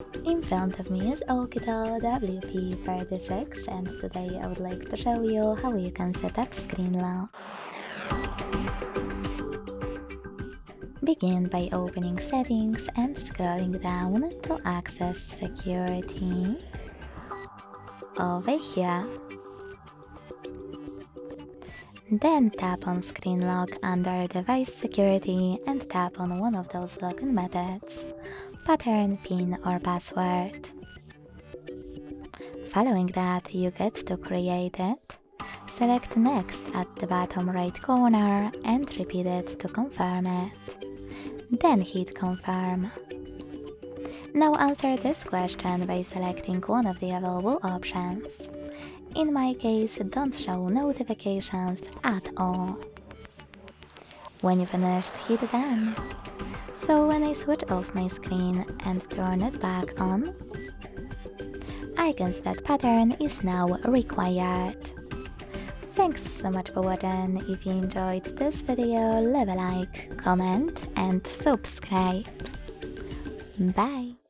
In front of me is Oukitel WP36, and today I would like to show you how you can set up screen lock. Begin by opening Settings and scrolling down to access Security. Over here. Then tap on Screen Lock under Device Security and tap on one of those login methods, pattern, PIN or password. Following that, you get to create it. Select Next at the bottom right corner and repeat it to confirm it. Then hit Confirm. Now answer this question by selecting one of the available options. In my case, don't show notifications at all. When you finished, hit Done. So when I switch off my screen and turn it back on, icons that pattern is now required. Thanks so much for watching. If you enjoyed this video, leave a like, comment and subscribe. Bye!